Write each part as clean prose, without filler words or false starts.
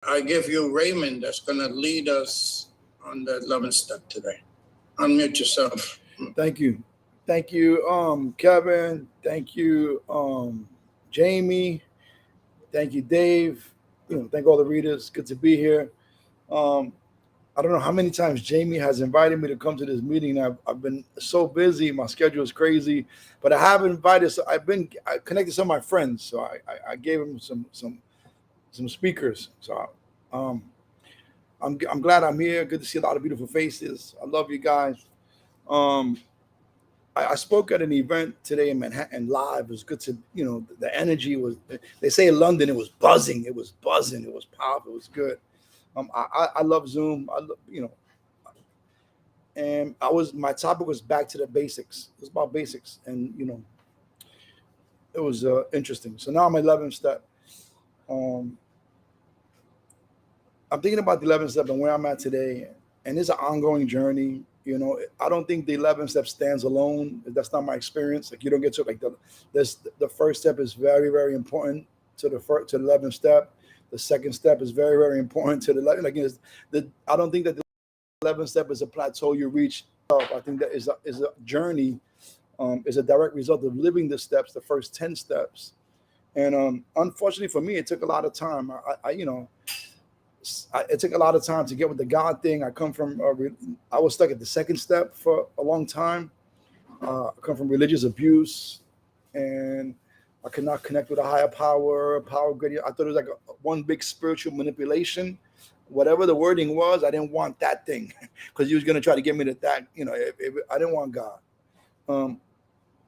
I give you Raymond that's going to lead us on the 11th step today. Unmute yourself. Thank you. Thank you, Kevin. Thank you, Jamie. Thank you, Dave. Thank all the readers. Good to be here. Um, I don't know how many times Jamie has invited me to come to this meeting. I've been so busy. My schedule is crazy, but I have invited. So I connected some of my friends. So I gave them some speakers. So um, I'm glad I'm here. Good to see a lot of beautiful faces. I love you guys. Um, I spoke at an event today in Manhattan live. It was good to, the energy was, they say in London, it was buzzing. It was buzzing. It was powerful. It was good. I love Zoom. And my topic was back to the basics. It was about basics. And, it was interesting. So now I'm 11th step. Um, I'm thinking about the 11th step and where I'm at today. And it's an ongoing journey. I don't think the 11th step stands alone. That's not my experience. Like, you don't get to like the first step is very, very important to to the 11th step. The second step is very, very important to the 11th. I don't think that the 11th step is a plateau you reach. I think that is a journey. Is a direct result of living the steps, the first 10 steps. And unfortunately for me, it took a lot of time. It took a lot of time to get with the God thing. I was stuck at the second step for a long time. I come from religious abuse, and I could not connect with a higher power grid. I thought it was like one big spiritual manipulation. Whatever the wording was, I didn't want that thing because he was going to try to get me to that. I didn't want God. Um,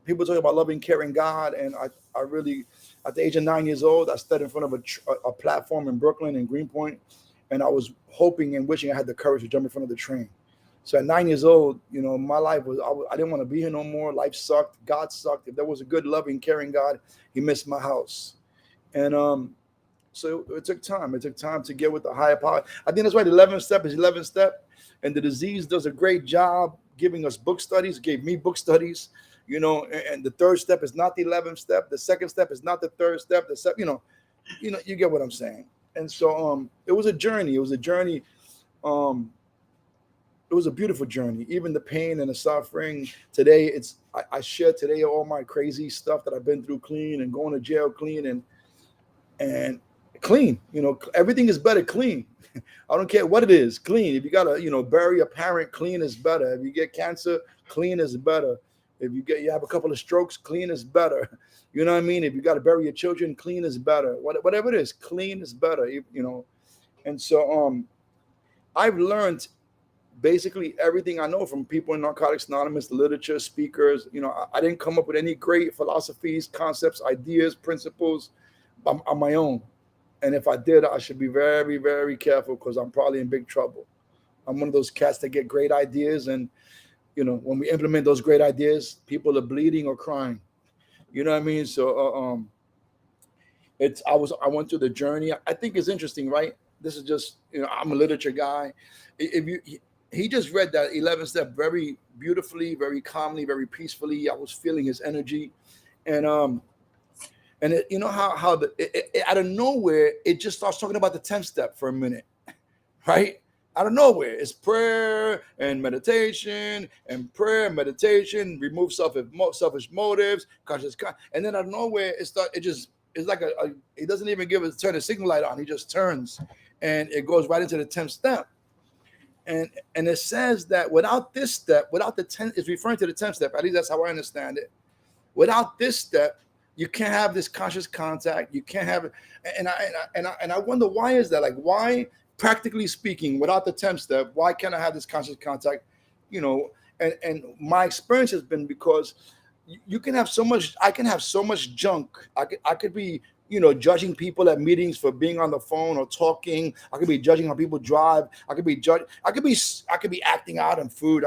People talk about loving, caring God, and I really, at the age of 9 years old, I stood in front of a platform in Brooklyn and Greenpoint, and I was hoping and wishing I had the courage to jump in front of the train. So at 9 years old, my life was, I didn't want to be here no more. Life sucked. God sucked. If there was a good, loving, caring God, he missed my house. And so it took time. It took time to get with the higher power. I think that's why the 11th step is 11th step. And the disease does a great job giving us book studies, gave me book studies, and the third step is not the 11th step. The second step is not the third step. You get what I'm saying. And so it was a journey. It was a journey. Um, it was a beautiful journey. Even the pain and the suffering. Today, I share today all my crazy stuff that I've been through clean and going to jail clean and clean. Everything is better clean. I don't care what it is, clean. If you gotta, bury a parent, clean is better. If you get cancer, clean is better. If you have a couple of strokes, clean is better. You know what I mean? If you got to bury your children, clean is better. Whatever it is, clean is better. And so I've learned basically everything I know from people in Narcotics Anonymous, literature, speakers. I didn't come up with any great philosophies, concepts, ideas, principles on my own. And if I did, I should be very, very careful because I'm probably in big trouble. I'm one of those cats that get great ideas, and when we implement those great ideas, people are bleeding or crying. You know what I mean? So I went through the journey. I think it's interesting, right? This is just, I'm a literature guy. If you He just read that 11th step very beautifully, very calmly, very peacefully. I was feeling his energy, and you know how out of nowhere it just starts talking about the 10th step for a minute, right? Out of nowhere, it's prayer and meditation, and prayer and meditation remove selfish motives, and then out of nowhere it's like it doesn't even turn a signal light on. He just turns, and it goes right into the 10th step. And it says that without this step, without the 10th, it's referring to the 10th step. At least that's how I understand it. Without this step, you can't have this conscious contact. You can't have it. And I wonder, why is that? Like, why, practically speaking, without the 10th step, why can't I have this conscious contact? And my experience has been because you can have so much. I can have so much junk. I could be judging people at meetings for being on the phone or talking. I could be judging how people drive. I could be acting out on food.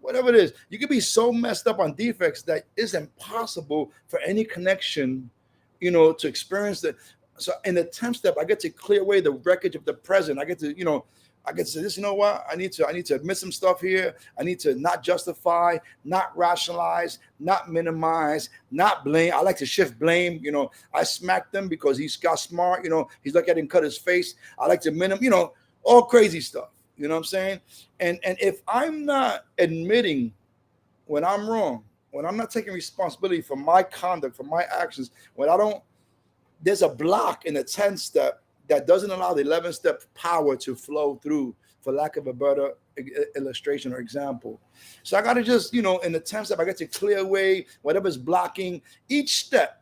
Whatever it is, you could be so messed up on defects that it's impossible for any connection, to experience that. So in the 10th step, I get to clear away the wreckage of the present. I get to, I get to say this, you know what? I need to admit some stuff here. I need to not justify, not rationalize, not minimize, not blame. I like to shift blame. I smacked him because he's got smart, he's like I didn't cut his face. I like to all crazy stuff. You know what I'm saying? And if I'm not admitting when I'm wrong, when I'm not taking responsibility for my conduct, for my actions, there's a block in the 10th step that doesn't allow the 11th step power to flow through, for lack of a better illustration or example. So I got to just, in the 10th step, I get to clear away whatever's blocking. Each step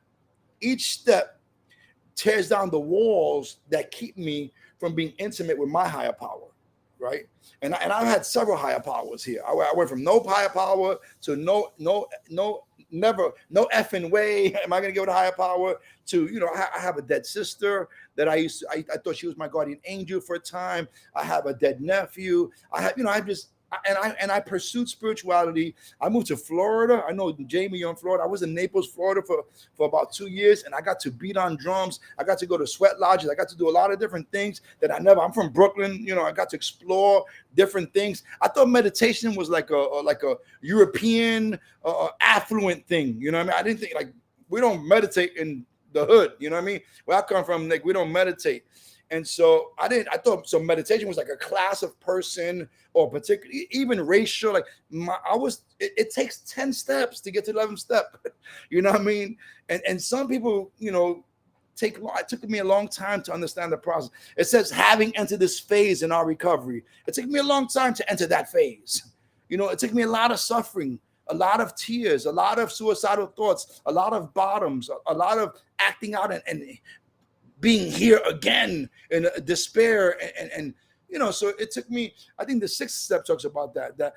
tears down the walls that keep me from being intimate with my higher power, right? And I've had several higher powers here. I went from no higher power to never, no effing way am I going to give it a higher power to, I have a dead sister that I thought she was my guardian angel for a time. I have a dead nephew. I pursued spirituality. I moved to Florida. I know, Jamie, you're in Florida. I was in Naples, Florida for about 2 years, and I got to beat on drums. I got to go to sweat lodges. I got to do a lot of different things that I'm from Brooklyn. I got to explore different things. I thought meditation was like a European affluent thing. You know what I mean? I didn't think, like, we don't meditate in the hood. You know what I mean? Where I come from, like, we don't meditate. And so I thought so meditation was like a class of person, or particularly even racial. Like it takes 10 steps to get to the 11th step. You know what I mean? And some people, it took me a long time to understand the process. It says having entered this phase in our recovery. It took me a long time to enter that phase. It took me a lot of suffering, a lot of tears, a lot of suicidal thoughts, a lot of bottoms, a lot of acting out and being here again in despair and so it took me, I think the 6th step talks about that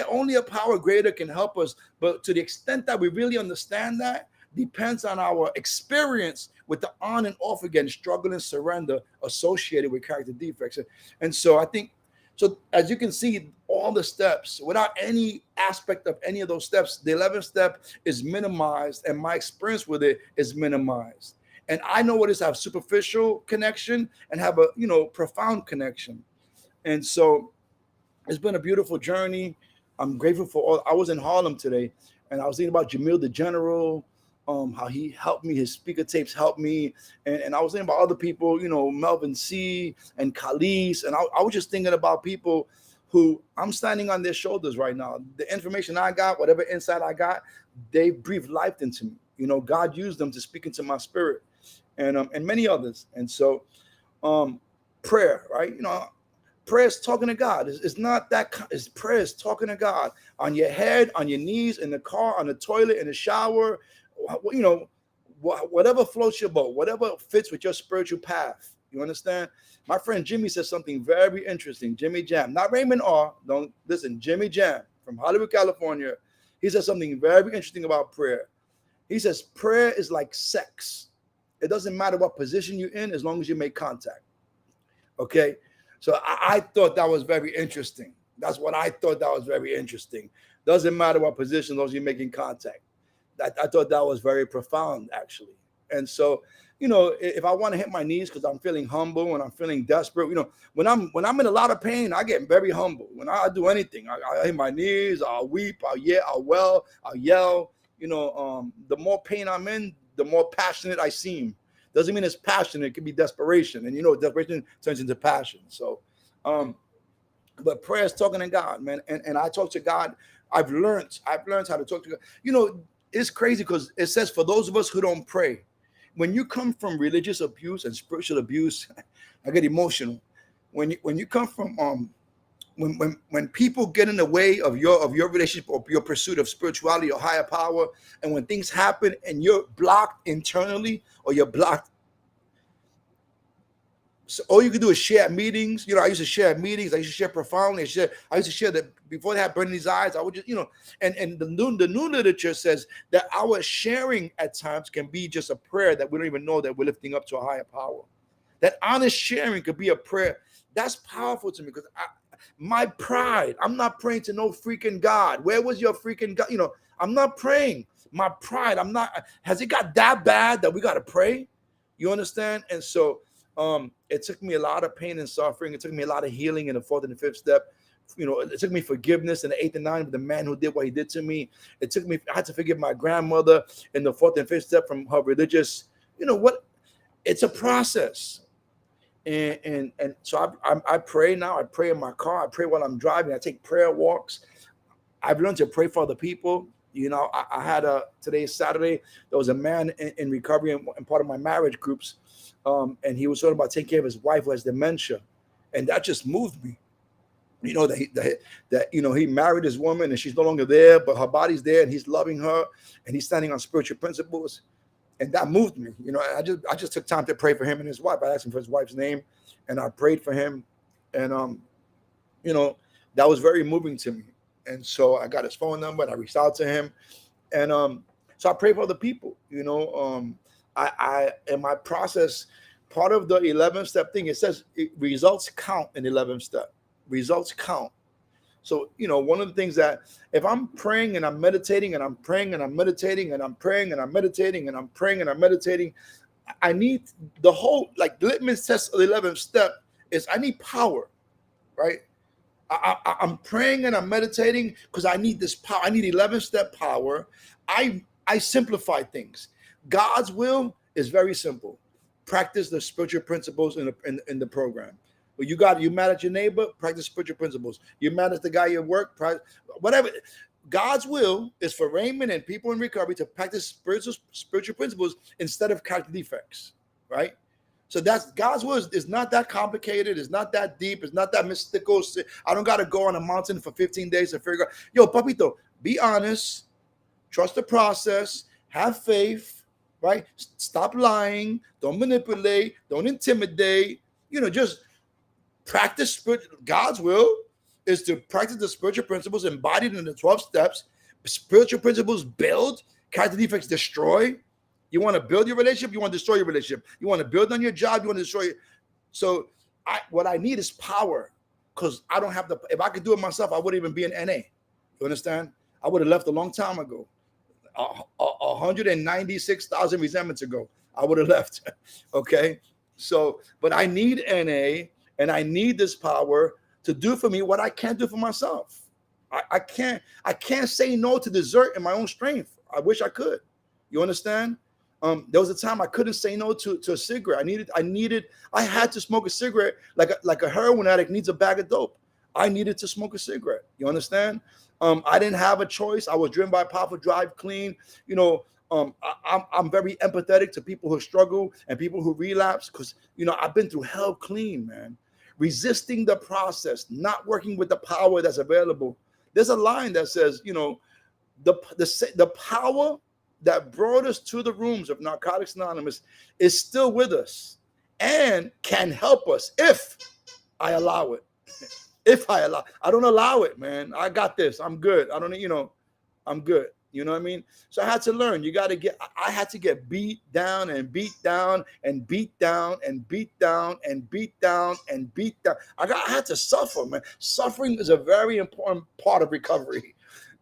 only a power greater can help us, but to the extent that we really understand that depends on our experience with the on and off again struggle and surrender associated with character defects. And so I think, so as you can see, all the steps, without any aspect of any of those steps, the 11th step is minimized, and my experience with it is minimized. And I know what is to have superficial connection and have a profound connection. And so it's been a beautiful journey. I'm grateful for all. I was in Harlem today, and I was thinking about Jamil the General, how he helped me, his speaker tapes helped me, and I was thinking about other people, Melvin C. and Khalees, and I was just thinking about people who I'm standing on their shoulders right now. The information I got, whatever insight I got, they breathed life into me. God used them to speak into my spirit. And many others. And so prayer, right? Prayer is talking to God. It's not that, it's prayer is talking to God on your head, on your knees, in the car, on the toilet, in the shower, whatever floats your boat, whatever fits with your spiritual path. You understand? My friend Jimmy says something very interesting. Jimmy Jam, not Raymond R. Don't listen, Jimmy Jam from Hollywood, California. He says something very interesting about prayer. He says prayer is like sex. It doesn't matter what position you're in as long as you make contact. Okay. So I thought that was very interesting. That's what I thought that was very interesting. Doesn't matter what position, as long as you're making contact. I thought that was very profound, actually. And so, if I want to hit my knees because I'm feeling humble and I'm feeling desperate, when I'm in a lot of pain, I get very humble. When I do anything, I hit my knees, I'll weep, I'll wail, I'll yell. The more pain I'm in, the more passionate I seem. Doesn't mean it's passion. It could be desperation. And desperation turns into passion. So, but prayer is talking to God, man. And I talk to God. I've learned how to talk to God. It's crazy because it says for those of us who don't pray, when you come from religious abuse and spiritual abuse, I get emotional. When you come from when people get in the way of your relationship or your pursuit of spirituality or higher power, and when things happen and you're blocked internally or you're blocked, so all you can do is share meetings. I used to share meetings. I used to share profoundly. I used to share that before they had burning these eyes. I would just, and the new literature says that our sharing at times can be just a prayer that we don't even know that we're lifting up to a higher power. That honest sharing could be a prayer. That's powerful to me because my pride, I'm not praying to no freaking God. Where was your freaking God? I'm not praying. My pride, has it got that bad that we got to pray? You understand? And so it took me a lot of pain and suffering. It took me a lot of healing in the fourth and the fifth step. It took me forgiveness in the eighth and ninth with the man who did what he did to me. It took me, I had to forgive my grandmother in the fourth and fifth step from her religious, it's a process. And so I pray now. I pray in my car. I pray while I'm driving. I take prayer walks. I've learned to pray for other people. I had today is Saturday. There was a man in recovery in part of my marriage groups. And he was talking about taking care of his wife who has dementia. And that just moved me. That he married his woman and she's no longer there, but her body's there and he's loving her and he's standing on spiritual principles. And that moved me. I just took time to pray for him and his wife. I asked him for his wife's name and I prayed for him. And, that was very moving to me. And so I got his phone number and I reached out to him. And so I pray for other people, I in my process, part of the 11th step thing, it says results count in 11th step. Results count. So, one of the things that if I'm praying and I'm meditating and I'm praying and I'm meditating and I'm praying and I'm meditating and I'm praying and I'm meditating, I need the whole, like the litmus test of the 11th step is I need power, right? I'm praying and I'm meditating because I need this power. I need 11th step power. I simplify things. God's will is very simple. Practice the spiritual principles in the program. Well, you mad at your neighbor, practice spiritual principles. You mad at the guy at work, whatever. God's will is for Raymond and people in recovery to practice spiritual principles instead of character defects, right? So that's God's will is not that complicated. It's not that deep. It's not that mystical. I don't got to go on a mountain for 15 days to figure out. Yo, papito, be honest, trust the process, have faith, right? Stop lying. Don't manipulate. Don't intimidate. Just practice. God's will is to practice the spiritual principles embodied in the 12 steps. Spiritual principles build, character defects destroy. You want to build your relationship, you want to destroy your relationship. You want to build on your job, you want to destroy it. So what I need is power, because I don't have if I could do it myself, I wouldn't even be in NA. You understand? I would have left a long time ago. 196,000 resentments ago, I would have left. Okay? So, but I need NA and I need this power to do for me what I can't do for myself. I can't say no to dessert in my own strength. I wish I could. You understand? There was a time I couldn't say no to a cigarette. I had to smoke a cigarette like a heroin addict needs a bag of dope. I needed to smoke a cigarette. You understand? I didn't have a choice. I was driven by a powerful drive clean. I'm very empathetic to people who struggle and people who relapse because, I've been through hell clean, man. Resisting the process, not working with the power that's available. There's a line that says, the power that brought us to the rooms of Narcotics Anonymous is still with us and can help us if I allow it. I don't allow it, man. I got this. I'm good. I don't, I'm good. You know what I mean? So I had to learn. I had to get beat down and beat down and beat down and beat down and beat down and beat down. I had to suffer, man. Suffering is a very important part of recovery.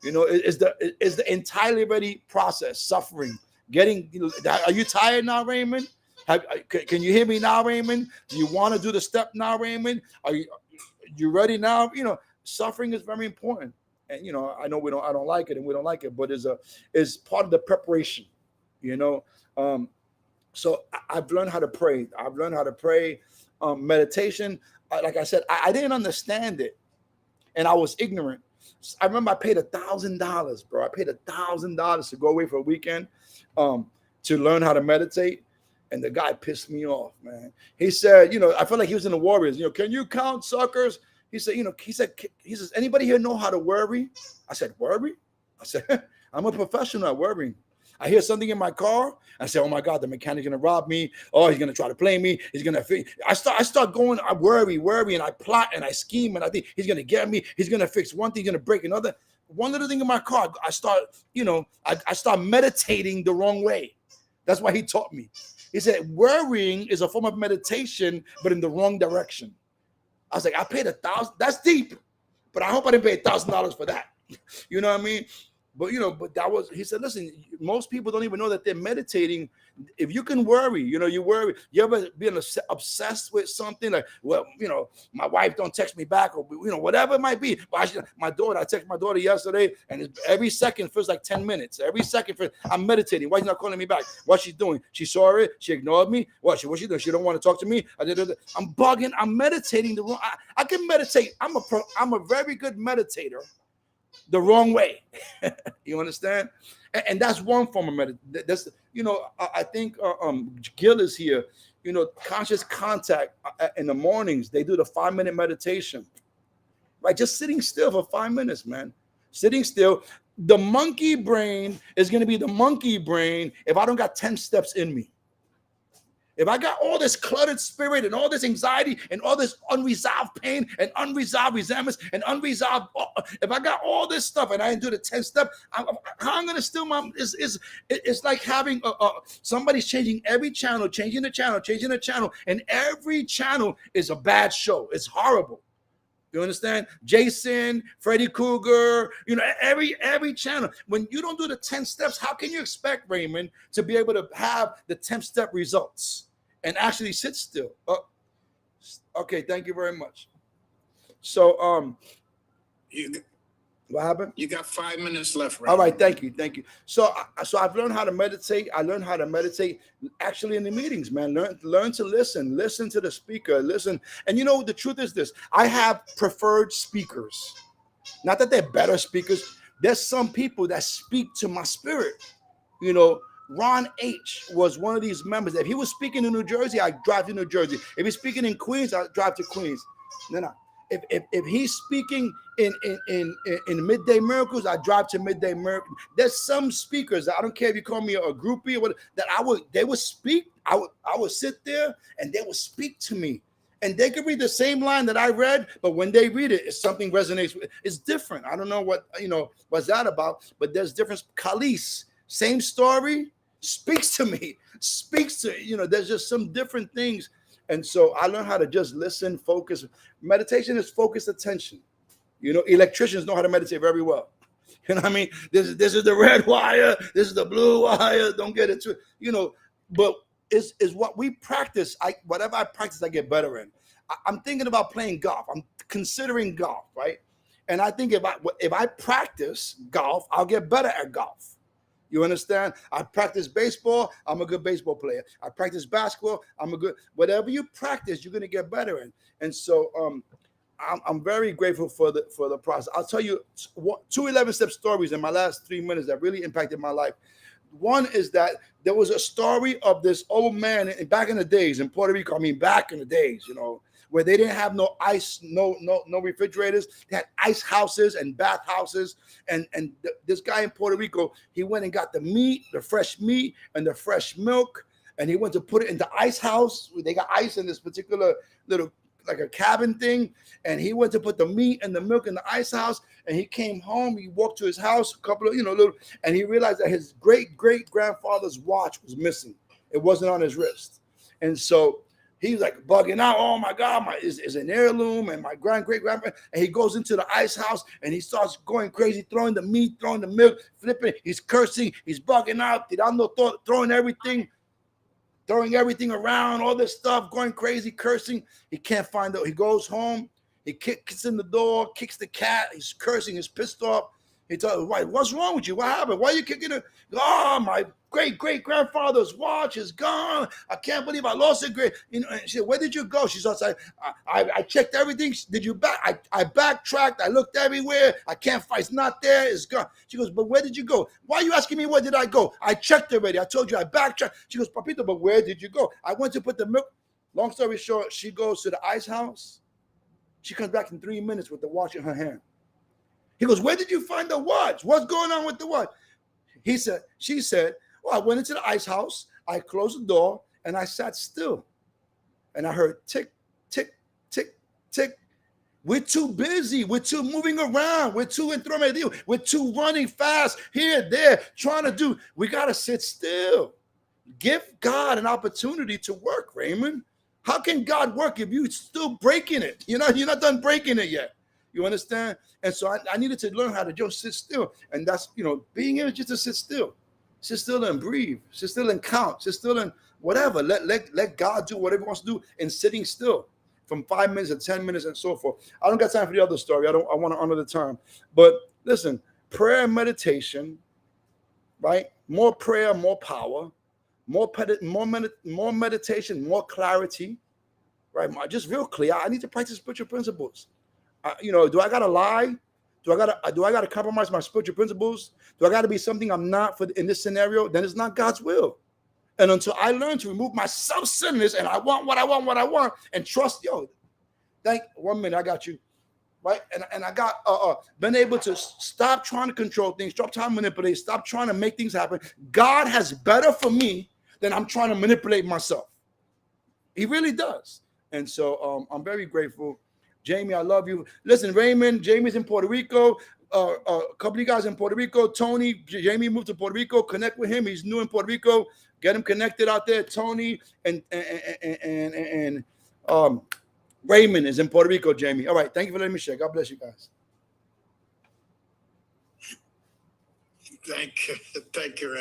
Is the entirely ready process. Suffering, are you tired now, Raymond? Can you hear me now, Raymond? Do you want to do the step now, Raymond? Are you ready now? Suffering is very important, and I know I don't like it, and we don't like it, but is part of the preparation. So I've learned how to pray. Meditation. Like I said, I didn't understand it, and I was ignorant. I remember I paid $1,000, bro. I paid $1,000 to go away for a weekend to learn how to meditate. And the guy pissed me off, man. He said, I felt like he was in the Warriors. Can you count suckers? He said, he says, anybody here know how to worry? I said, worry? I said, I'm a professional at worrying. I hear something in my car. I say, oh my God, the mechanic's gonna rob me. Oh, he's gonna try to play me. He's gonna. I start going. I worry, and I plot and I scheme and I think he's gonna get me. He's gonna fix one thing. He's gonna break another. One little thing in my car. I start meditating the wrong way. That's why he taught me. He said worrying is a form of meditation, but in the wrong direction. I was like, I paid $1,000. That's deep, but I hope I didn't pay $1,000 for that. You know what I mean? But but that was, he said, listen, most people don't even know that they're meditating. If you can worry, you worry. You ever been obsessed with something like, well, my wife don't text me back, or whatever it might be. But I texted my daughter yesterday, and every second feels like 10 minutes. Every second I'm meditating. Why is she not calling me back? What she's doing? She saw it. She ignored me. What she doing? She don't want to talk to me. I'm bugging. I'm meditating the wrong. I can meditate. I'm a very good meditator the wrong way. You understand? And that's one form of meditation. That's, I think Gil is here. Conscious contact in the mornings, they do the 5-minute meditation, right? Just sitting still for 5 minutes, man. Sitting still. The monkey brain is going to be the monkey brain if I don't got 10 steps in me. If I got all this cluttered spirit and all this anxiety and all this unresolved pain and unresolved resentments and unresolved, if I got all this stuff and I didn't do the 10 step, how I'm going to still, it's like having somebody's changing every channel, changing the channel, and every channel is a bad show. It's horrible. You understand? Jason, Freddy Krueger, every channel. When you don't do the 10 steps, how can you expect, Raymond, to be able to have the 10-step results and actually sit still? Okay, thank you very much. So, what happened? You got 5 minutes left, Raymond. All right, thank you. So I've learned how to meditate. I learned how to meditate actually in the meetings, man. Learn to listen to the speaker, listen. And the truth is this: I have preferred speakers. Not that they're better speakers. There's some people that speak to my spirit. Ron H. was one of these members. If he was speaking in New Jersey, I drive to New Jersey. If he's speaking in Queens, I drive to Queens. No. If he's speaking in Midday Miracles, I drive to Midday Miracles. There's some speakers, I don't care if you call me a groupie or what, that they would speak. I would sit there and they would speak to me. And they could read the same line that I read, but when they read it, it's something resonates with. It's different. I don't know what's that about, but there's difference. Khalees, same story, speaks to me, there's just some different things. And so I learned how to just listen, focus. Meditation is focused attention. Electricians know how to meditate very well. You know what I mean? This is the red wire. This is the blue wire. Don't get into it. But is what we practice. Whatever I practice, I get better in. I'm thinking about playing golf. I'm considering golf, right? And I think if I practice golf, I'll get better at golf. You understand? I practice baseball, I'm a good baseball player. I practice basketball, whatever you practice, you're going to get better in. And so I'm very grateful for the process. I'll tell you two 11-step stories in my last 3 minutes that really impacted my life. One is that there was a story of this old man back in the days in Puerto Rico. Back in the days, where they didn't have no ice, no refrigerators. They had ice houses and bath houses. And this guy in Puerto Rico, he went and got the fresh meat and the fresh milk, and he went to put it in the ice house. They got ice in this particular little, like a cabin thing, and he went to put the meat and the milk in the ice house. And he came home. He walked to his house, a couple of and he realized that his great grandfather's watch was missing. It wasn't on his wrist, and so he was like bugging out. Oh my God, is an heirloom, and my great grandpa. And he goes into the ice house and he starts going crazy, throwing the meat, throwing the milk, flipping. He's cursing. He's bugging out. Throwing everything around, all this stuff, going crazy, cursing. He can't find out. He goes home. He kicks in the door, kicks the cat. He's cursing. He's pissed off. He tells him, what's wrong with you? What happened? Why are you kicking it? Oh, my great-grandfather's watch is gone. I can't believe I lost it. And she said, where did you go? She starts like, I checked everything. Did you back? I backtracked. I looked everywhere. I can't find. It's not there. It's gone. She goes, but where did you go? Why are you asking me where did I go? I checked already. I told you I backtracked. She goes, Papito, but where did you go? I went to put the milk. Long story short, she goes to the ice house. She comes back in 3 minutes with the watch in her hand. He goes, where did you find the watch? What's going on with the watch? She said, well, I went into the ice house. I closed the door and I sat still. And I heard tick, tick, tick, tick. We're too busy. We're too moving around. We're too entrometido. We're too running fast here, there, trying to do. We got to sit still. Give God an opportunity to work, Raymond. How can God work if you're still breaking it? You're not done breaking it yet. You understand? And so I needed to learn how to just sit still. And that's, being able just to sit still and breathe, sit still and count, sit still and whatever. Let God do whatever he wants to do in sitting still from 5 minutes to 10 minutes and so forth. I don't got time for the other story. I want to honor the time. But listen, prayer and meditation, right? More prayer, more power, more meditation, more clarity, right? Just real clear. I need to practice spiritual principles. Do I gotta lie? Do I gotta compromise my spiritual principles? Do I gotta be something I'm not in this scenario? Then it's not God's will. And until I learn to remove my self-centeredness and I want what I want, and trust, 1 minute, I got you, right? And I got been able to stop trying to control things, stop trying to manipulate, stop trying to make things happen. God has better for me than I'm trying to manipulate myself. He really does. And so I'm very grateful. Jamie, I love you. Listen, Raymond, Jamie's in Puerto Rico. A couple of you guys in Puerto Rico. Tony, Jamie moved to Puerto Rico. Connect with him. He's new in Puerto Rico. Get him connected out there. Tony and Raymond is in Puerto Rico, Jamie. All right. Thank you for letting me share. God bless you guys. Thank you.